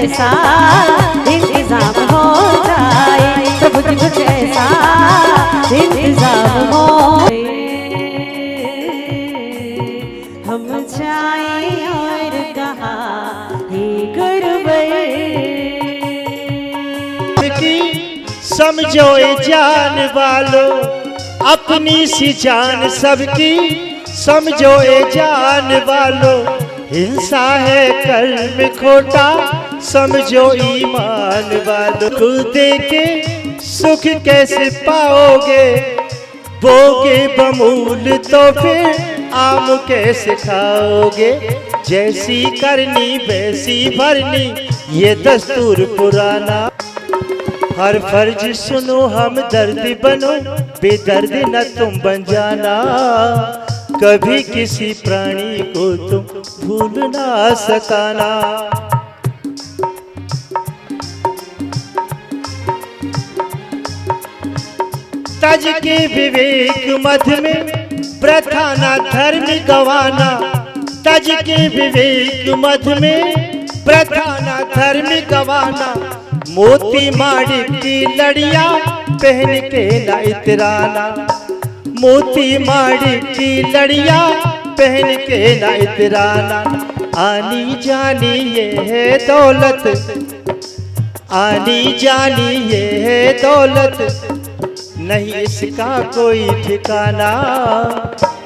ऐसा इंतजाम हो जाए, प्रभु जी कुछ ऐसा इंतजाम हो हम जाए और कहा हे गुरुवर की समझो ये जान वालों, अपनी सी जान सबकी समझो ये जान वालों। हिंसा है कर्म खोटा समझो ईमान वालों। खुद के सुख कैसे पाओगे, बोगे बमूल तो फिर आम कैसे खाओगे। जैसी करनी वैसी भरनी ये दस्तूर पुराना। हर फर्ज सुनो हम दर्द बनो, बेदर्द न तुम बन जाना। कभी किसी प्राणी को तुम भूल ना सकाना। तज के विवेक मध्य में प्रथा न धर्म गवाना। तज के विवेक मध्य में प्रथा न धर्म गवाना। मोती माणिक की लड़ियां पहन के न इतराना। मोती माणिक की लड़ियां पहन के न इतराना। आनी जानी ये है दौलत, आनी जानी ये है दौलत, नहीं इसका कोई ठिकाना।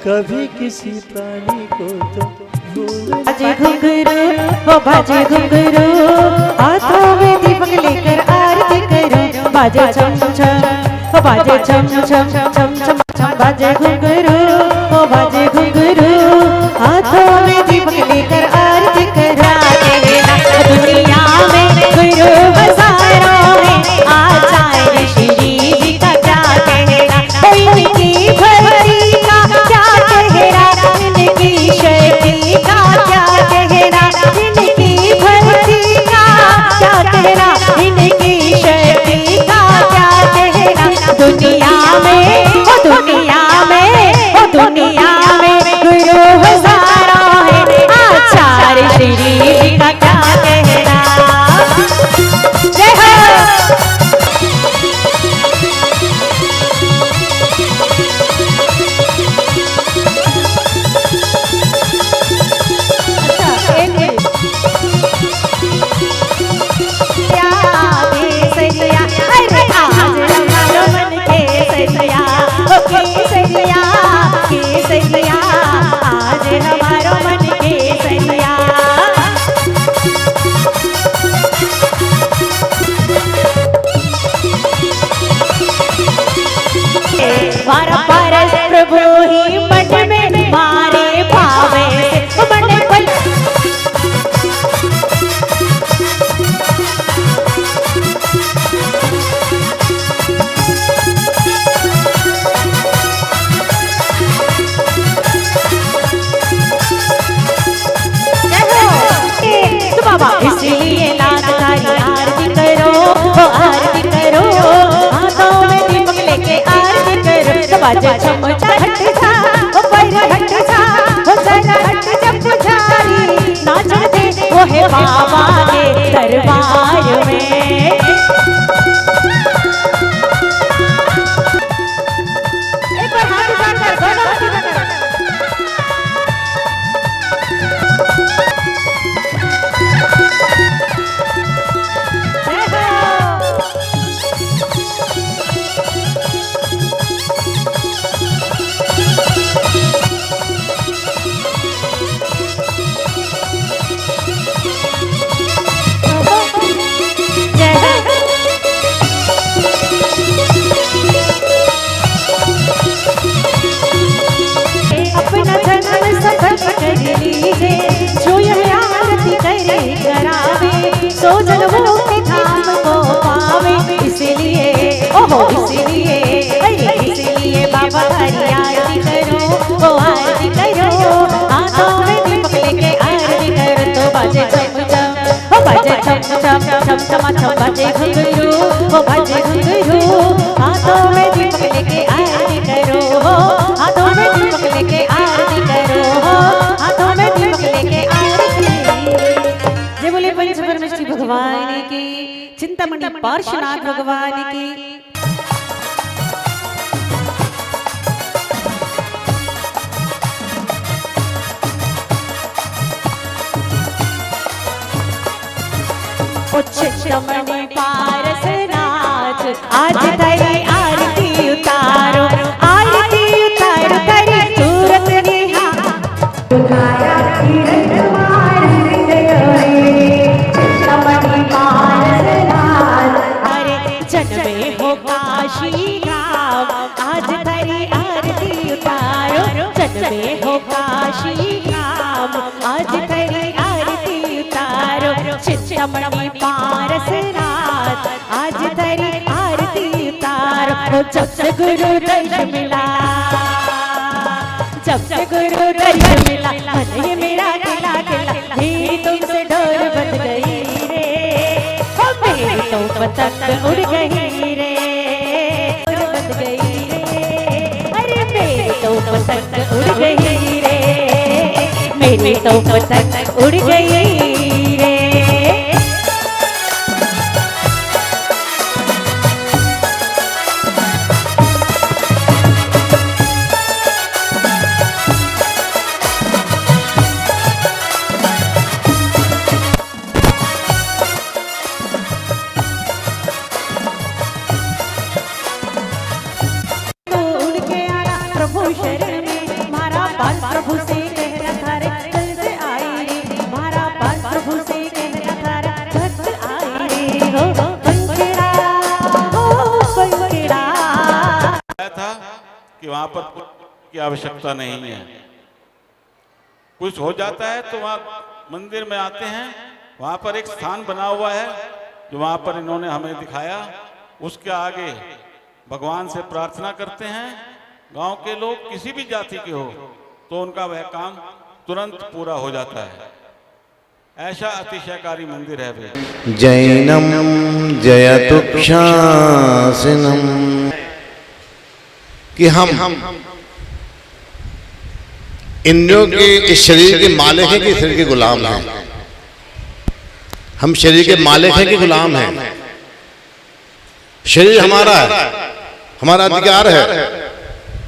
कभी किसी प्राणी को तो बाजे घुंघरू हो बाजे घुंघरू, हाथों में दीपक लेकर आरती करो। बाजे छम छम हो बाजे छम छम छम छम छम। बाजे घुंघरू हो बाजे घुंघरू, हाथों में दीपक लेकर आरती करो। दुनिया में गुरु बसारों में आचार्य श्री जी का क्या कहना। इनकी भक्ति का क्या कहना, इनकी शक्ति का क्या कहना। इनकी भक्ति का क्या कहना, इनकी शक्ति का क्या कहना। दुनिया में ओ दुनिया में ओ दुनिया में गुरु हजारों है, आचार्य श्री जी का क्या कहना। जय हो। प्रभु ही मन में मारे भावे मन पल। बाबा इसलिए नाचकारी आरती करो, आरती करो। हाथों में दीपक लेके आरती करो। बाजे छम हट जा ओ पैर हट जा ओ जरा हट जा पुजारी। नाचते वो है बाबा के दरबार में। एक बार हाथ उठाकर दोनों हाथ उठाकर जो यह आरती करे करावे, सो जन मुक्ति धाम को पावे। इसलिए ओहो इसलिए इसलिए बाबा हरी आरती करो, वो आरती करो। हाथों में दीपक लेके आरती करो। तो बाजे छम छम ओ बाजे छम छम छम छम छम। बाजे घुंघरू ओ बाजे घुंघरू, हाथों में दीपक लेके आरती करो। हाथों में दीपक लेके आरती करो। हाथों में दीपक लेके आरती। जय बोले पंच परमेश्वरी भगवान। चिंतामणि पार्श्वनाथ भगवान की। चिंतामणि पार्श्वनाथ आज तेरी आरती उतारो, आरती उतारो तेरी सूरत निहा उतारा किरणवार गयोरे। चिंतामणि पार्श्वनाथ अरे जन्मे हो काशी धाम, आज तेरी आरती उतारो, जन्मे हो काशी धाम, आज तेरी आरती उतारो। चिंतामणि पार्श्वनाथ आज तेरी आरती उतारो। जब से गुरु दर्शन मिला, जब से गुरु दर्शन मिला, मन ये मेरा खिला खिला, मेरी तुमसे डोर बंध गई रे, ओ मेरी तो पतंग उड़ गई रे, डोर बंध गई रे, अरे मेरी तो पतंग उड़ गई रे, मेरी तो पतंग उड़ गई रे। प्रभु शरण में मारा बाल प्रभु से कहना था रे, कल से आई रे, मारा बाल प्रभु से कहना था रे, भक्त आई रे, हो पंखेड़ा, हो पंखेड़ा। था कि वहाँ पर की आवश्यकता नहीं है, कुछ हो जाता है तो वहाँ मंदिर में आते हैं, वहाँ पर एक स्थान बना हुआ है जो वहाँ पर इन्होंने हमें दिखाया, उसके आगे भगवान से प्रार्थना करते हैं। गांव के लोग किसी भी जाति के हो तो उनका वह काम तुरंत पूरा हो जाता है। ऐसा अतिशयकारी मंदिर है भैया। जैनम जयतुक्षासिनम कि हम इंद्रियों के इस शरीर के मालिक हैं कि शरीर के गुलाम हैं? हम शरीर के मालिक हैं कि गुलाम हैं? शरीर हमारा है, हमारा अधिकार है,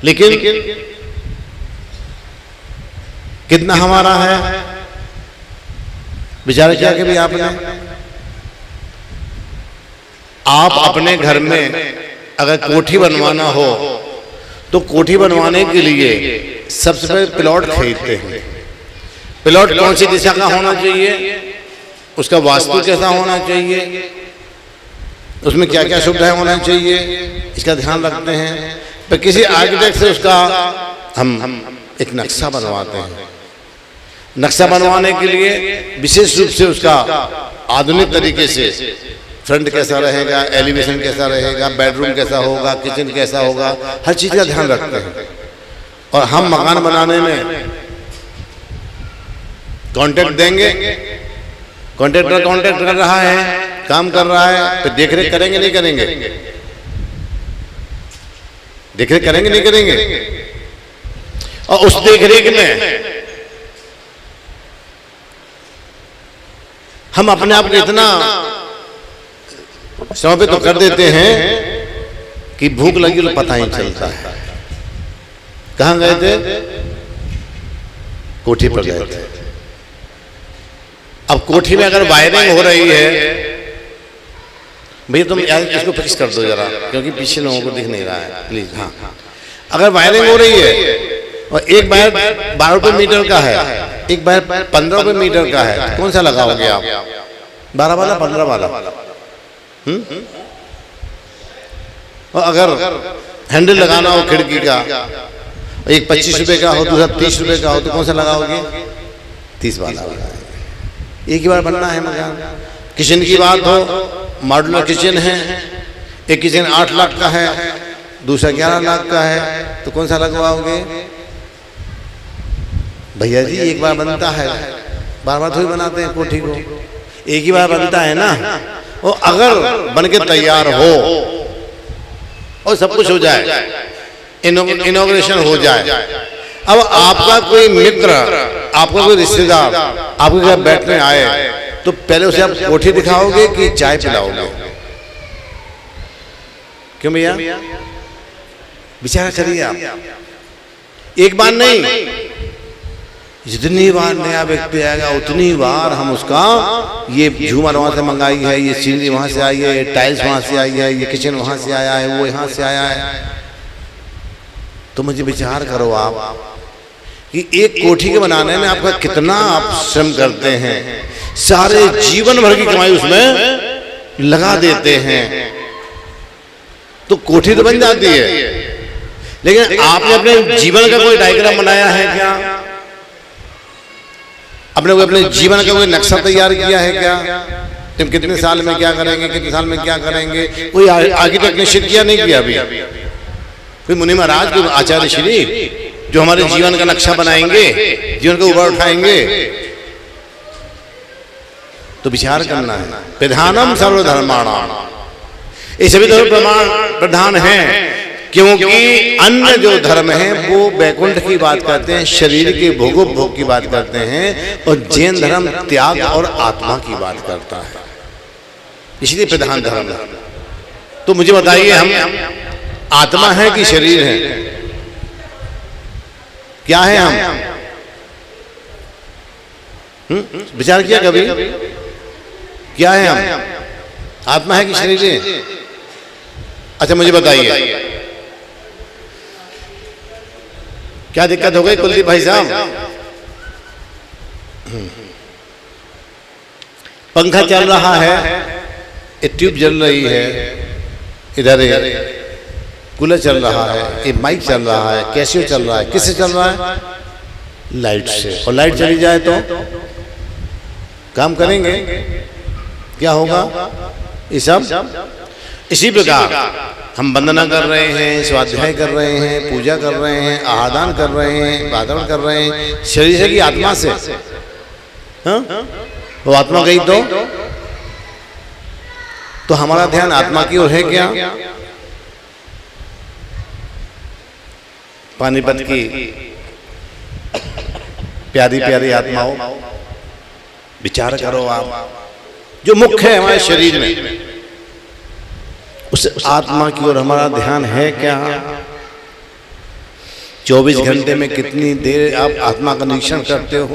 लेकिन कितना हमारा है विचार किया कि भी आपने? आप अपने घर में अगर कोठी बनवाना हो तो कोठी बनवाने के लिए सबसे पहले प्लॉट खरीदते हैं। प्लॉट कौन सी दिशा का होना चाहिए, उसका वास्तु कैसा होना चाहिए, उसमें क्या क्या सुविधाएं होना चाहिए, इसका ध्यान रखते हैं। तो किसी आर्किटेक्ट से उसका हम एक नक्शा बनवाते हैं। नक्शा बनवाने के लिए विशेष रूप से उसका आधुनिक तरीके से फ्रंट कैसा रहेगा, एलिवेशन कैसा रहेगा, बेडरूम कैसा होगा, किचन कैसा होगा, हर चीज का ध्यान रखते हैं। और हम मकान बनाने में कॉन्ट्रैक्ट देंगे, कॉन्ट्रैक्टर कॉन्ट्रैक्ट कर रहा है, काम कर रहा है, तो देखरेख करेंगे नहीं करेंगे? देखरेख करेंगे नहीं करेंगे? और उस देखरेख में हम अपने आप को इतना समर्पित तो कर देते हैं कि भूख लगी तो पता ही चलता है। कहां गए थे? कोठी पर गए थे। अब कोठी में अगर वायरिंग हो रही है, भैया तुम इसको फिक्स कर दो जरा, क्योंकि पीछे लोगों को दिख नहीं रहा है, प्लीज। हाँ, अगर वायरिंग हो रही है और एक वायर 12 रुपए मीटर का है, एक वायर 15 रुपए मीटर का है, कौन सा लगाओगे आप? 12 वाला, 15 वाला? और अगर हैंडल लगाना हो खिड़की का, एक 25 रुपए का हो, दूसरा 30 रुपए का हो, तो कौन सा लगाओगे? 30 वाला। एक ही बार बनना है मकान। किचन की बात हो, मॉड्यूलर किचन है, एक किचन 8 लाख का है, दूसरा 11 लाख का है, तो कौन सा लगवाओगे? भैया जी एक बार बनता है, बार बार थोड़ी बनाते हैं कोठी को, एक ही बार बनता है ना। और अगर बन के तैयार हो और सब कुछ हो जाए, इनॉग्रेशन हो जाए, अब आपका कोई मित्र, आपका कोई रिश्तेदार आपके घर बैठने आए, तो पहले उसे आप कोठी दिखाओगे कि चाय पिलाओगे? क्यों भैया? विचार करिए आप, एक बार नहीं, जितनी बार नया व्यक्ति आएगा उतनी बार हम उसका, ये झूमर वहां से मंगाई है, ये सीनरी वहां से आई है, ये टाइल्स वहां से आई है, ये किचन वहां से आया है, वो यहां से आया है। तो मुझे विचार करो आप कि एक कोठी के बनाने में आपका कितना आप श्रम करते हैं, सारे जीवन भर की कमाई उसमें लगा देते हैं, तो कोठी तो बन जाती है। लेकिन आपने अपने जीवन का कोई डायग्राम बनाया है क्या? अपने अपने जीवन का कोई नक्शा तैयार किया है क्या? तुम कितने साल में क्या करेंगे, कितने साल में क्या करेंगे, कोई आगे तक निश्चित किया नहीं किया अभी? कोई मुनि महाराज, कोई आचार्य श्री जो हमारे जीवन का नक्शा बनाएंगे, जीवन को उबार उठाएंगे? तो विचार करना है। प्रधानम सर्वधर्माणाम, ये सभी धर्म प्रधान हैं, क्योंकि अन्य जो धर्म है वो वैकुंठ की बात करते हैं, शरीर के भोग की बात करते हैं, और जैन धर्म त्याग और आत्मा की बात करता है, इसलिए प्रधान धर्म है। तो मुझे बताइए, हम आत्मा है कि शरीर है? क्या है हम? विचार किया कभी? क्या है हम? आत्मा है कि शरीर है? अच्छा मुझे बताइए, क्या दिक्कत हो गई कुलदीप भाई साहब? पंखा चल रहा है, एक ट्यूब जल रही है, इधर कूलर चल रहा है, एक माइक चल रहा है, कैसियो चल रहा है, किससे चल रहा है? लाइट से। और लाइट चली जाए तो काम करेंगे? क्या होगा? ये सब इसी प्रकार हम वंदना कर रहे हैं, स्वाध्याय कर रहे हैं, पूजा कर रहे हैं, आहादान कर रहे हैं, वातावरण कर रहे हैं, शरीर से की आत्मा से। हाँ? वो आत्मा गई तो हमारा ध्यान आत्मा की ओर है क्या? पानीपत की प्यारी प्यारी आत्माओं, विचार करो आप, जो मुख्य है हमारे शरीर में, उस आत्मा की ओर हमारा ध्यान है क्या? 24 घंटे में कितनी देर आप आत्मा का निरीक्षण करते हो?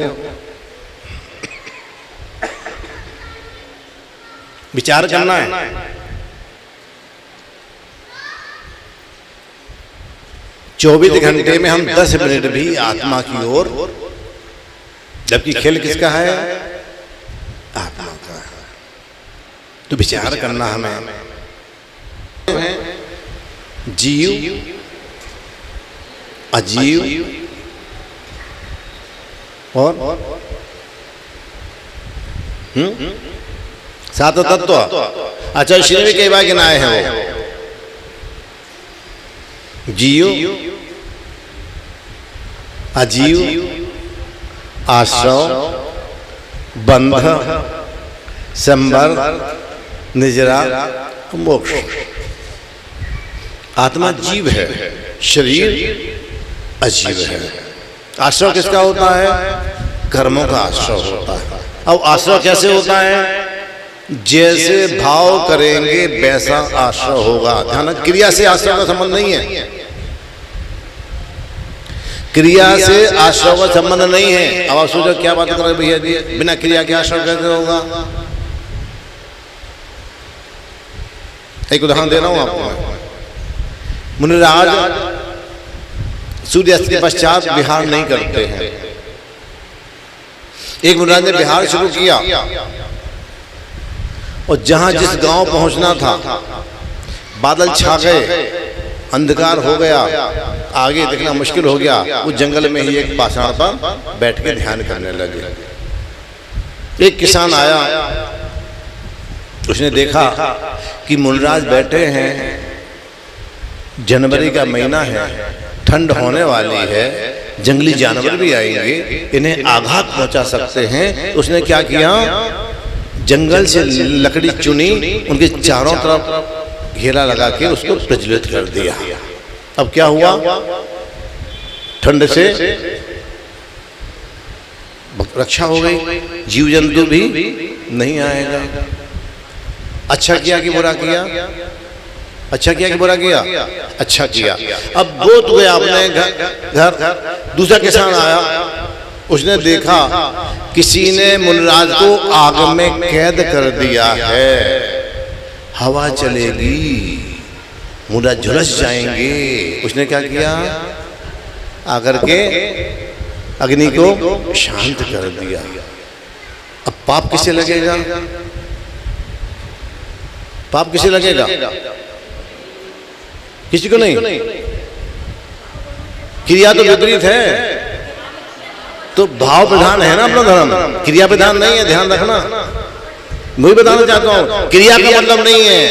विचार करना है। 24 घंटे में हम 10 मिनट भी आत्मा की ओर, जबकि खेल किसका है? आत्मा का है। तो विचार करना हमें, जीव अजीव और सातों तत्व। अच्छा, श्री में कई बार गिनाए हैं वो, जीव अजीव, आश्रव, बंध, संबर, निजरा, मोक्ष। आत्मा जीव है, शरीर अजीव है। आश्रव किसका होता है? कर्मों का आश्रव होता है। अब आश्रव कैसे होता है? जैसे भाव करेंगे वैसा आश्रव होगा। ध्यान, क्रिया से आश्रव का संबंध नहीं है, क्रिया से आश्रव का संबंध नहीं है। अब आप सोचो क्या बात कर रहे भैया जी, बिना क्रिया के आश्रव कैसे होगा? एक उदाहरण दे रहा हूं आपको। मुनिराज सूर्यास्त के पश्चात विहार नहीं करते हैं। एक मुनिराज ने विहार शुरू किया और जहां जिस गांव पहुंचना था बादल छा गए, अंधकार हो गया, आगे देखना मुश्किल हो गया। वो जंगल में ही एक पाषाण पर बैठ के ध्यान करने लगे। एक किसान आया, उसने देखा कि मुनिराज बैठे हैं, जनवरी का महीना है, ठंड होने वाली है, जंगली जानवर भी आएंगे, इन्हें आघात पहुंचा सकते हैं। उसने क्या किया? जंगल से लकड़ी चुनी, उनके चारों तरफ घेरा लगा के उसको प्रज्वलित कर दिया। अब क्या हुआ? ठंड से रक्षा हो गई, जीव जंतु भी नहीं आएगा। अच्छा किया कि बुरा किया? अच्छा किया कि बुरा किया? अच्छा किया। अब वो तो गया अपने घर, दूसरा किसान आया, उसने देखा किसी ने मुनराज को आग में कैद कर दिया है, हवा चलेगी, मुनराज झुलस जाएंगे। उसने क्या किया? आकर के अग्नि को शांत कर दिया। अब पाप किसे लगेगा? पाप किसे लगेगा? किसी को नहीं। क्रिया तो विपरीत है, तो भाव प्रधान है ना अपना धर्म, क्रिया प्रधान नहीं है, ध्यान रखना। मैं बताना चाहता हूं, क्रिया का मतलब नहीं है,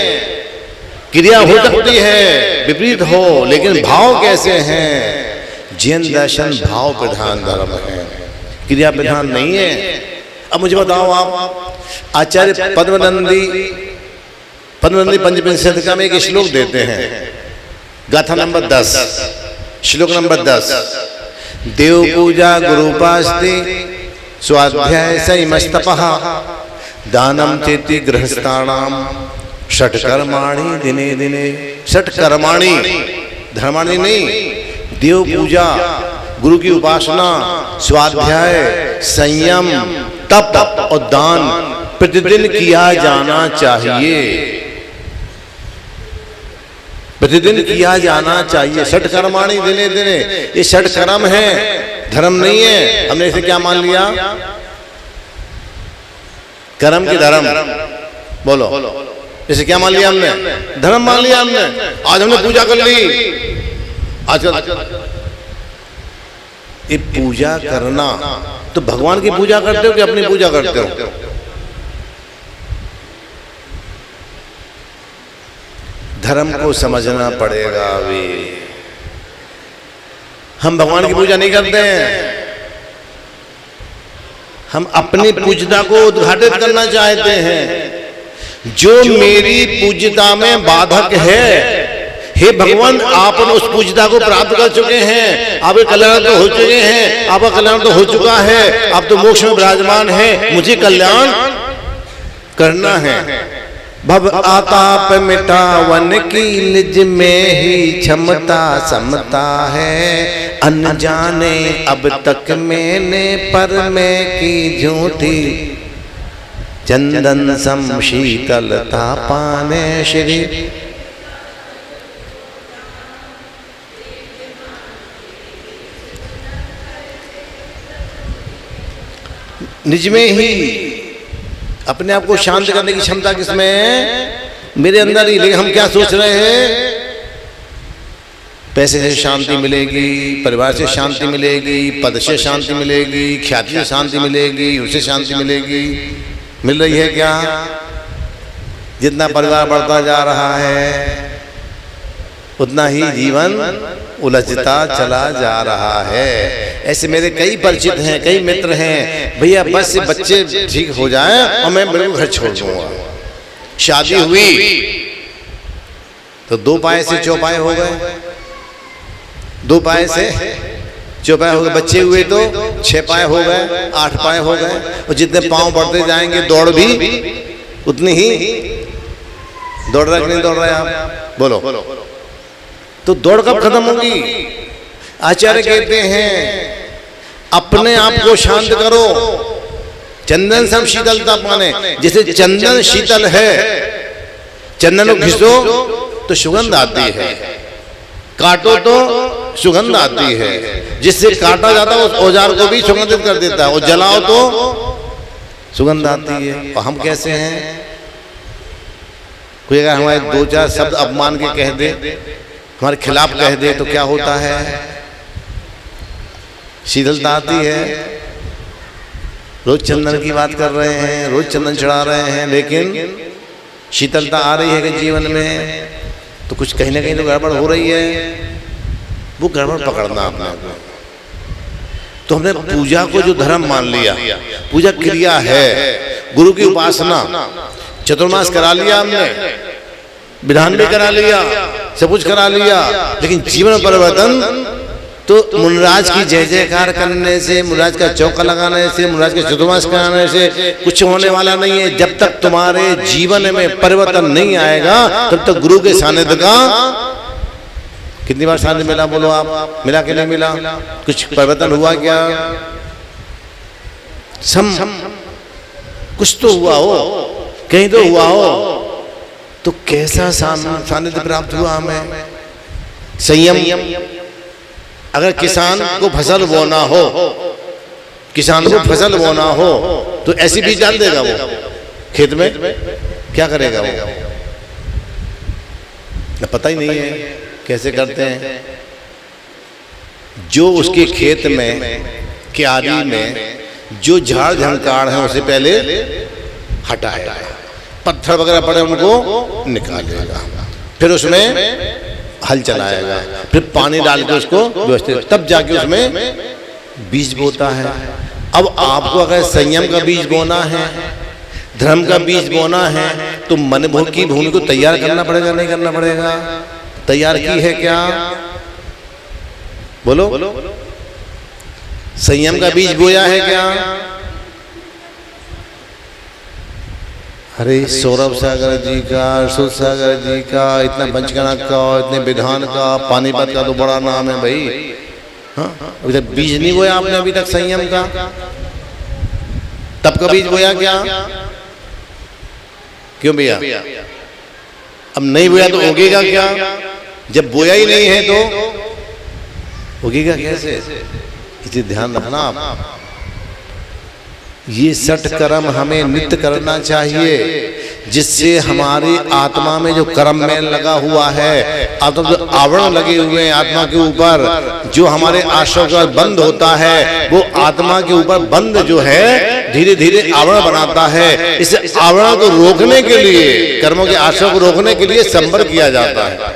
क्रिया हो सकती है विपरीत हो, लेकिन भाव कैसे हैं? जैन दर्शन भाव प्रधान धर्म है, क्रिया प्रधान नहीं है। अब मुझे बताओ, आप आचार्य पद्मनंदी पंचविंश शतका में एक श्लोक देते हैं, गाथा नंबर 10, श्लोक नंबर 10, देव पूजा गुरुपास्ति स्वाध्याय संयमस्तपः दानम चेति गृहस्थानाम षट्कर्माणि दिने दिने। षट्कर्माणि, धर्माणि नहीं, देव पूजा, गुरु की उपासना, स्वाध्याय, संयम, तप और दान प्रतिदिन किया जाना चाहिए, प्रतिदिन किया जाना चाहिए। षट्कर्माणि दिने दिने, ये षट्कर्म है, धर्म नहीं है। हमने इसे क्या मान लिया? कर्म की धर्म, बोलो, इसे क्या मान लिया हमने? धर्म मान लिया हमने। आज हमने पूजा कर ली, आजकल ये पूजा करना, तो भगवान की पूजा करते हो कि अपनी पूजा करते हो? धर्म को समझना पड़ेगा। अभी हम भगवान की पूजा नहीं करते हैं, हम अपनी पूजता को उद्घाटित करना चाहते हैं। जो मेरी पूजता में बाधक है, हे भगवान, आपने उस पूजता को प्राप्त कर चुके हैं, आपके कल्याण तो हो चुके हैं, आपका कल्याण तो हो चुका है, आप तो मोक्ष में विराजमान है, मुझे कल्याण करना है। भव आताप मिटावन की निज में ही क्षमता समता है, अनजाने अब तक मैंने पर में की झूठी, चंदन सम शीतलता पाने श्री। निज में ही अपने आप को शांत करने की क्षमता किसमें है? मेरे अंदर ही। लेकिन हम क्या सोच रहे हैं? पैसे से शांति मिलेगी, परिवार से शांति मिलेगी, पद से शांति मिलेगी, ख्याति से शांति मिलेगी, उससे शांति मिलेगी। मिल रही है क्या? जितना परिवार बढ़ता जा रहा है उतना ही जीवन उलझता चला जा रहा है। ऐसे मेरे कई परिचित हैं, कई मित्र हैं, भैया बस से बच्चे ठीक हो जाएं और मैं बिल्कुल घर छोड़ दूंगा। शादी हुई तो 2 पाए से चौपाए हो गए, 2 पाए से चौपाए हो गए, बच्चे हुए तो 6 पाए हो गए, 8 पाए हो गए, और जितने पांव बढ़ते जाएंगे दौड़ भी उतनी ही। दौड़ रहे कि नहीं दौड़ रहे आप? बोलो। तो दौड़ कब खत्म होगी? आचार्य कहते हैं अपने आप को शांत करो, चंदन सम शीतलता पाने। जैसे चंदन शीतल है, चंदन को घिसो तो सुगंध आती है, काटो तो सुगंध आती है, जिससे काटा जाता है उस औजार को भी सुगंधित कर देता है, और जलाओ तो सुगंध आती है। और हम कैसे हैं? कोई अगर हमारे 2-4 शब्द अपमान के कह दे, हमारे खिलाफ कह दे, तो क्या होता है? शीतलता आती है। रोज चंदन की बात कर रहे हैं, रोज चंदन चढ़ा रहे हैं, लेकिन शीतलता आ रही है कि जीवन में, तो कुछ कहीं ना कहीं तो गड़बड़ हो रही है। वो गड़बड़ पकड़ना अपना। तो हमने पूजा को जो धर्म मान लिया, पूजा क्रिया है, गुरु की उपासना, चतुर्मास करा लिया हमने, विधान भी करा लिया, सब कुछ करा लिया, लेकिन जीवन परिवर्तन तो मुनराज की जय जयकार करने से, मुनराज का चौका लगाने से, मुनराज के चतुर्मास कराने से कुछ होने वाला नहीं है। जब तक तुम्हारे जीवन में परिवर्तन नहीं आएगा तब तक गुरु के सानिध्य का, कितनी बार सानिध्य मिला बोलो आप, मिला कि नहीं मिला? कुछ परिवर्तन हुआ क्या? कुछ तो हुआ हो, कहीं तो हुआ हो। तो कैसा सानिध्य प्राप्त हुआ हमें? संयम। अगर किसान को फसल बोना हो, किसान को फसल बोना हो तो ऐसी बीज डाल देगा वो खेत में? क्या करेगा वो? पता ही नहीं है कैसे करते हैं। जो उसके खेत में, क्यारी में जो झाड़ झंकार है उसे पहले हटाएगा, पत्थर वगैरह पड़े उनको निकालेगा, फिर उसमें हल चलाएगा, फिर पानी डाल के उसको व्यवस्थित, तब जाके उसमें बीज बोता है। अब आपको अगर संयम का बीज बोना है, धर्म का बीज बोना है, तो मन की भूमि को तैयार करना पड़ेगा, नहीं करना पड़ेगा? तैयार की है क्या? बोलो। संयम का बीज बोया है क्या? अरे सौरभ सागर जी का, सुध सागर जी का, इतना पंचकनक का, इतने विधान का, पानीपत का तो बड़ा नाम है भाई। हाँ, अभी तक बीज नहीं बोया आपने अभी तक संयम का? तब का बीज बोया क्या? क्यों भैया? अब नहीं बोया तो उगेगा क्या? जब बोया ही नहीं है तो उगेगा कैसे? इसे ध्यान रखना आप। ये सठ कर्म हमें नित्य करना चाहिए, जिससे हमारी आत्मा में जो कर्म में लगा हुआ है, आत्मा जो आवरण लगे हुए हैं आत्मा के ऊपर, जो हमारे आश्रय का बंद होता है, वो आत्मा के ऊपर बंद जो है धीरे धीरे आवरण बनाता है। इस आवरण को रोकने के लिए, कर्मों के आश्रय को रोकने के लिए संवर किया जाता है।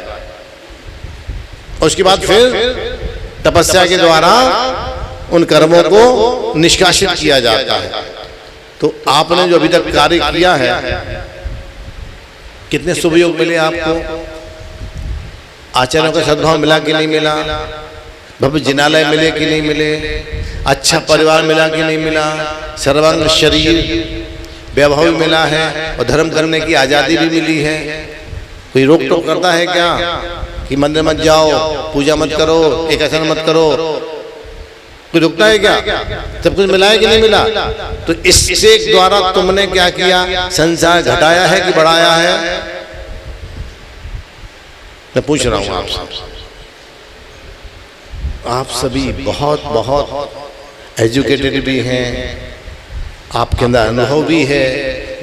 उसके बाद फिर तपस्या के द्वारा उन कर्मों को निष्कासित किया जाता है। तो आपने जो अभी तक कार्य किया है, कितने शुभ योग मिले आपको? आचार्यों का सद्भाव मिला कि नहीं मिला? भव्य जिनालय मिले कि नहीं मिले? अच्छा परिवार मिला कि नहीं मिला? सर्वांग शरीर वैभव मिला है और धर्म करने की आजादी भी मिली है। कोई रोक टोक करता है क्या कि मंदिर मत जाओ, पूजा मत करो, एकादशी मत करो? कोई रुकता है क्या? सब कुछ मिला है कि नहीं मिला? तो इससे द्वारा तुमने क्या किया? संसार घटाया है कि बढ़ाया है? मैं पूछ रहा हूं आपसे। आप सभी बहुत बहुत एजुकेटेड भी हैं, आपके अंदर अनुभव भी है,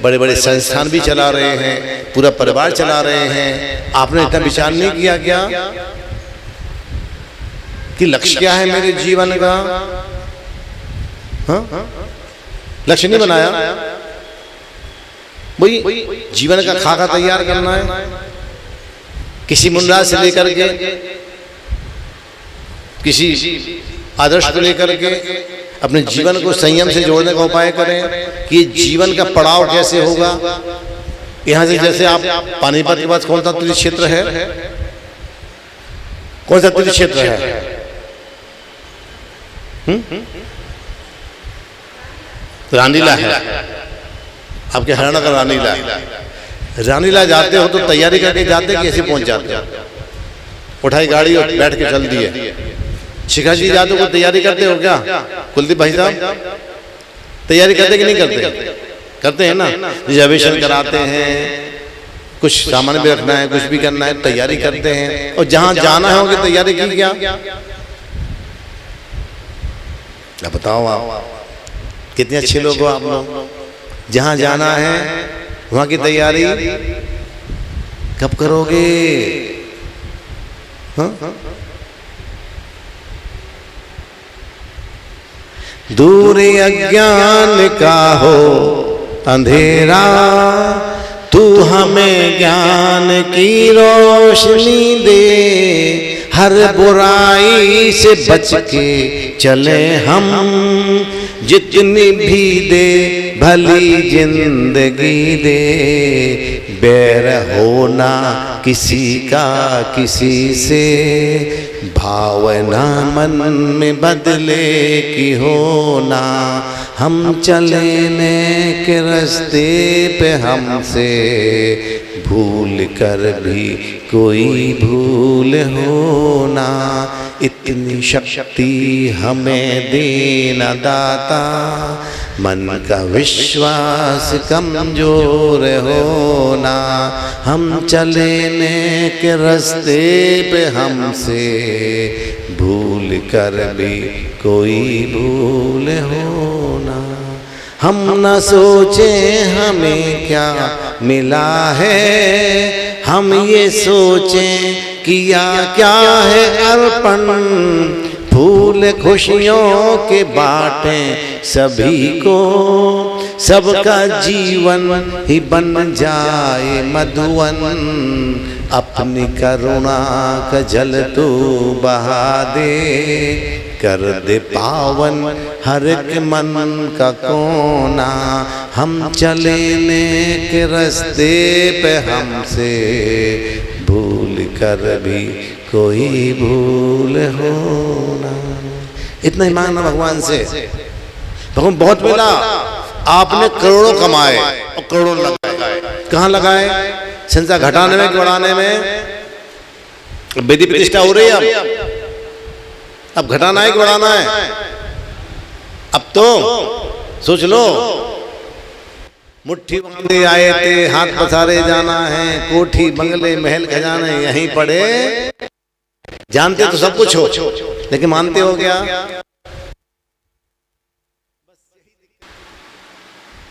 बड़े बड़े संस्थान भी चला रहे हैं, पूरा परिवार चला रहे हैं। आपने इतना विचार नहीं किया क्या कि लक्ष्य क्या है मेरे जीवन का? हाँ? लक्ष्य नहीं बनाया? वही जीवन का खाका तैयार करना है। किसी मुनराज से लेकर के, किसी आदर्श को लेकर के अपने जीवन को संयम से जोड़ने का उपाय करें कि जीवन का पड़ाव कैसे होगा। यहां से जैसे आप पानीपत के पास कौन सा तीर्थ क्षेत्र है? कौन सा तीर्थ क्षेत्र है? रानीला है, आपके हरियाणा का रानीला है। रानीला जाते हो तो तैयारी करके जाते, कैसे पहुंच जाते हो? उठाई गाड़ी और बैठ के चल दिए। शिखा जी जाते हो, तैयारी करते हो क्या? कुलदीप भाई साहब तैयारी करते कि नहीं करते? करते हैं ना, रिजर्वेशन कराते हैं, कुछ सामान भी रखना है, कुछ भी करना है, तैयारी करते हैं। और जहां जाना है उनकी तैयारी की क्या? अब बताओ आप कितने अच्छे लोग हो आप लोग। जहां जाना है वहां की तैयारी कब करोगे? हाँ? दूर अज्ञान का हो अंधेरा, तू हमें ज्ञान की रोशनी दे। हर बुराई से बच के चले हम, जितनी भी दे भली जिंदगी दे। बैर होना किसी का किसी से, भावना मन में बदले की होना। हम चलने के रास्ते पे हमसे भूल कर भी कोई भूल होना। इतनी शक्ति हमें देना दाता, मन का विश्वास कमजोर होना। हम चलने के रास्ते पे हमसे भूल कर भी कोई भूल होना। हम न सोचे हमें क्या मिला है, हम ये सोचें किया क्या है अर्पण। फूल खुशियों के बाटें सभी को, सबका जीवन ही बन जाए मधुवन। अपनी करुणा का जल तू बहा दे, कर दे पावन हर एक मन का कोना। हम चलने के रास्ते पे हमसे भूल कर भी कोई भूल होना। इतना ही मांगना भगवान से। भगवान बहुत मिला, आपने करोड़ों कमाए और करोड़ों लगाए। कहाँ लगाए? संसार घटाने में कि बढ़ाने में? विधि प्रतिष्ठा हो रही है अब घटाना है कि बढ़ाना है? अब तो सोच लो, मुट्ठी बांधे आए थे, हाथ पसारे जाना है, कोठी बंगले महल खजाने यहीं पड़े। जानते तो सब कुछ हो, लेकिन मानते हो क्या?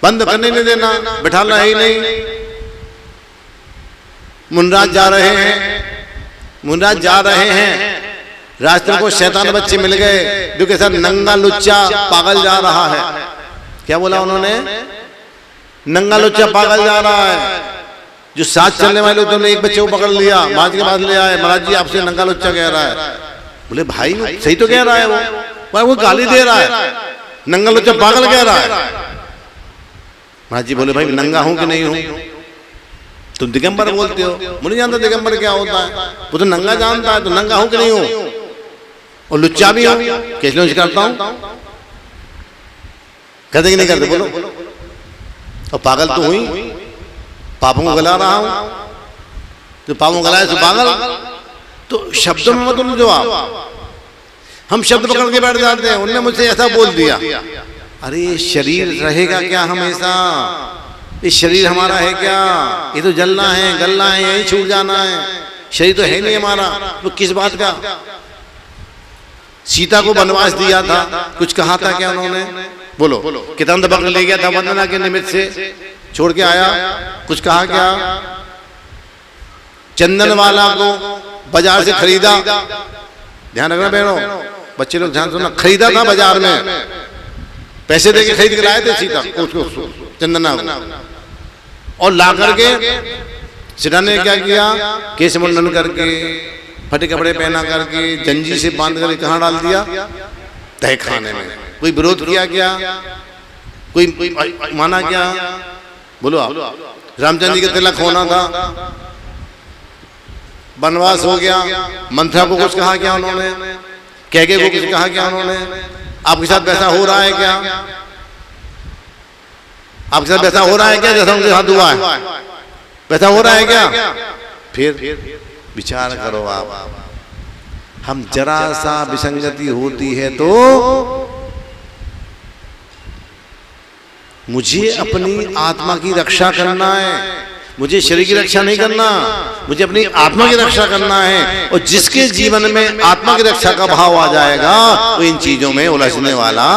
बंद करने नहीं देना, बिठाना ही नहीं। मुनराज जा रहे हैं, मुनराज जा रहे हैं, रास्ते में को शैतान बच्चे मिल गए जो के साथ नंगा लुच्चा पागल जा रहा है। क्या बोला उन्होंने? नंगा लुच्चा पागल जा रहा है। जो साथ चलने वाले लोग ने एक बच्चे को पकड़ लिया, महाराज के पास ले आए, महाराज जी आपसे नंगा लुच्चा कह रहा है। बोले भाई सही तो कह रहा है वो गाली दे रहा है, नंगा लुच्चा पागल कह रहा है। महाराज जी बोले भाई नंगा हूं कि नहीं हूं? तुम दिगंबर बोलते हो, मुझे नहीं जानता दिगंबर क्या होता है। वो तो नंगा जानता है, तो नंगा हूं कि नहीं हूं? और लुच्चा भी हूं, कैसे लुच्चा करता हूं? करते कि नहीं करते बोलो? और पागल तो हुई, पापों को गला रहा हूं, तो पापों को गलाए तो पागल। तो शब्दों में मत उलझो आप। हम शब्द पकड़ के बैठ जाते हैं, उनने मुझसे ऐसा बोल दिया। अरे शरीर रहेगा क्या हमेशा? ये शरीर हमारा है क्या? ये तो जलना है, गलना है, यही छूट जाना है। शरीर तो है नहीं हमारा, तो किस बात का? सीता को वनवास दिया था, कुछ कहा था क्या उन्होंने? बोलो। कितना दबक ले गया था वंदना के निमित्त से, छोड़ के आया, कुछ कहा क्या? चंदन वाला को बाजार से खरीदा, ध्यान रखना बहनों, बच्चे लोग ध्यान सुनना, खरीदा था बाजार में, पैसे देके खरीद के लाए थे सीता उसको, चंदना को, और ला करके सीता ने क्या किया? केस मुंडन करके, फटे कपड़े पहना करके, जंजी से बांध करके कहाँ डाल दिया? तह खाने में। कोई विरोध किया क्या? कोई माना क्या? बोलो आप। रामचंद्र जी का तिलक होना था, वनवास हो गया, मंथरा को कुछ कहा क्या उन्होंने? कैके को कुछ कहा क्या उन्होंने? आपके साथ वैसा हो रहा है क्या? आपके साथ वैसा हो रहा है क्या जैसा उनके साथ हुआ है? वैसा हो रहा है क्या? फिर विचार करो आप। हम जरा सा विसंगति होती है तो मुझे अपनी आत्मा की रक्षा करना है, मुझे शरीर की रक्षा नहीं करना, मुझे अपनी आत्मा की रक्षा करना है। और जिसके जीवन में आत्मा की रक्षा का भाव आ जाएगा वो इन चीजों में उलझने वाला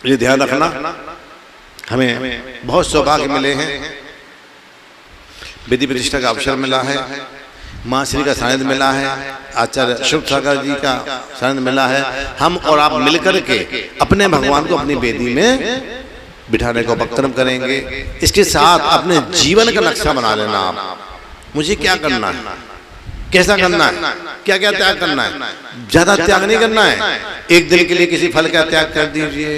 ये ध्यान रखना। हमें बहुत सौभाग्य मिले हैं, विधि प्रतिष्ठा का अवसर मिला है, माँ श्री का सानिध्य मिला है, आचार्य शुभ सागर जी का सानिध्य मिला है। हम और आप मिलकर के अपने भगवान को अपनी वेदी में बिठाने को उपक्रम करेंगे। इसके साथ अपने जीवन का नक्शा बना लेना आप, मुझे क्या करना है, कैसा करना है, क्या क्या त्याग करना है। ज्यादा त्याग नहीं करना है। एक दिन के लिए किसी फल का त्याग कर दीजिए,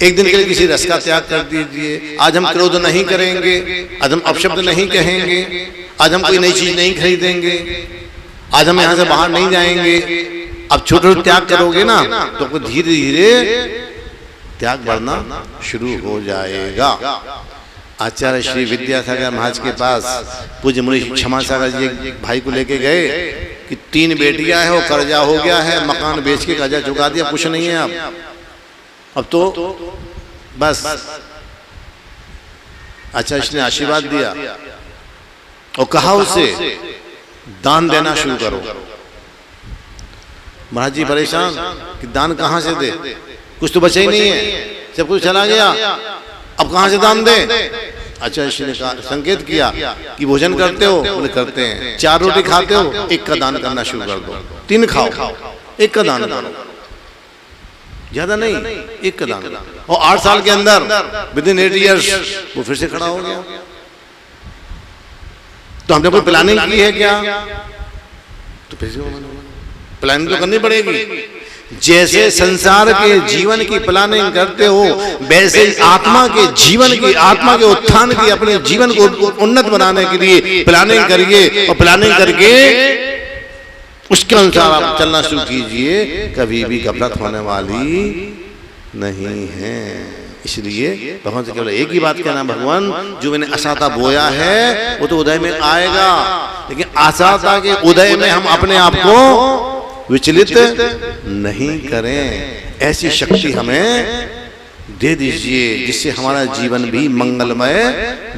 एक दिन के लिए किसी रस का त्याग कर दीजिए। आज हम क्रोध नहीं करेंगे, आज हम अपशब्द नहीं कहेंगे, आज हम कोई नई चीज नहीं खरीदेंगे, आज हम यहाँ से बाहर नहीं जाएंगे। अब छोटे छोटे त्याग करोगे ना तो धीरे धीरे त्याग बढ़ना शुरू हो जाएगा। आचार्य श्री विद्यासागर महाराज के पास पूज्य मुनि क्षमा सागर जी एक भाई को लेके गए कि 3 बेटियां हैं, वो कर्जा हो गया है, मकान बेच के कर्जा चुका दिया, कुछ नहीं है अब तो बस। आचार्य ने आशीर्वाद दिया और कहा उसे दान देना शुरू करो। महाराज जी परेशान कि दान कहां से दे, कुछ तो बचा ही नहीं है, सब कुछ चला गया, अब कहां से दान दे। आचार्य ने कहा, संकेत किया कि भोजन करते हो, बोले करते हैं। 4 रोटी खाते हो, 1 का दान करना शुरू कर दो। 3 खाओ, 1 का दान करो, ज्यादा नहीं, 1 का दान करो। और 8 साल के अंदर विदिन 8 ईयर्स वो फिर से खड़ा हो गया। तो हमने कोई प्लानिंग की है क्या? तो फिर से प्लानिंग तो करनी पड़ेगी। जैसे संसार के जीवन की प्लानिंग करते हो, वैसे आत्मा के जीवन की, आत्मा के उत्थान की, अपने जीवन को उन्नत बनाने के लिए प्लानिंग करिए और प्लानिंग करके उसके अनुसार आप चलना शुरू कीजिए। कभी भी गफलत होने वाली नहीं है। इसलिए भगवान से केवल एक ही बात कहना, भगवान जो मैंने असाता बोया है वो तो उदय में आएगा, लेकिन असाता के उदय में हम अपने आप को विचलित नहीं करें। ऐसी शक्ति हमें दे दीजिए जिससे हमारा जीवन भी मंगलमय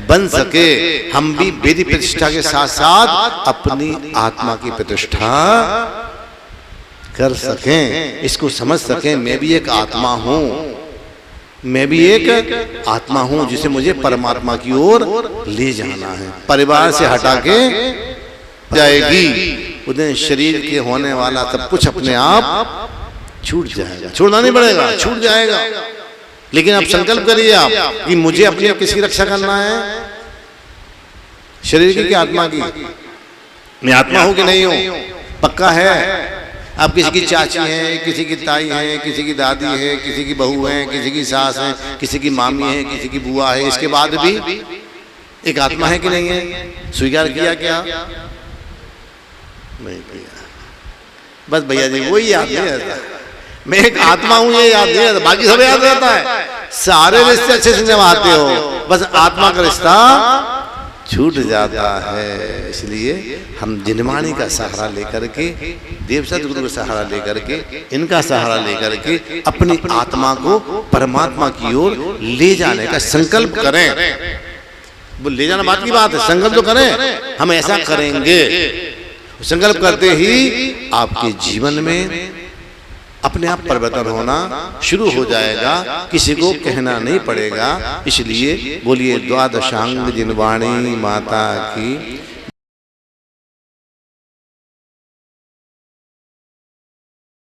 बन सके, हम भी वेदी प्रतिष्ठा के साथ साथ अपनी आत्मा की प्रतिष्ठा कर सकें, इसको समझ सकें। मैं भी एक आत्मा हूं, मैं भी एक आत्मा हूं जिसे मुझे परमात्मा की ओर ले जाना है। परिवार से हटा के जाएगी, उधर शरीर के होने वाला सब कुछ अपने आप छूट जाएगा। छोड़ना नहीं पड़ेगा, छूट जाएगा। लेकिन आप संकल्प करिए आप कि मुझे अपनी किसकी रक्षा करना है, शरीर की कि आत्मा की? मैं आत्मा हूं कि नहीं हूं? पक्का है। आप किसी की चाची हैं, किसी की ताई हैं, किसी की दादी है, किसी की बहू है, किसी की सास है, किसी की मामी है, किसी की बुआ है, इसके बाद भी एक आत्मा है कि नहीं है? स्वीकार किया क्या? नहीं किया। बस भैया जी वही याद नहीं रहता, मैं एक आत्मा हूं ये याद नहीं रहता, बाकी सब याद रहता है। सारे रिश्ते अच्छे से निभाते हो, बस आत्मा का रिश्ता छूट जाता है। इसलिए हम जिनवाणी का सहारा लेकर के, देव सतगुरु का सहारा लेकर के, इनका सहारा लेकर के अपनी आत्मा को परमात्मा की ओर ले जाने का संकल्प करें। वो ले जाना बात की बात है, संकल्प तो करें, हम ऐसा करेंगे। संकल्प करते ही आपके जीवन में अपने आप परिवर्तन होना शुरू हो जाएगा, किसी को कहना नहीं पड़ेगा। इसलिए बोलिए द्वादशांग जिनवाणी माता की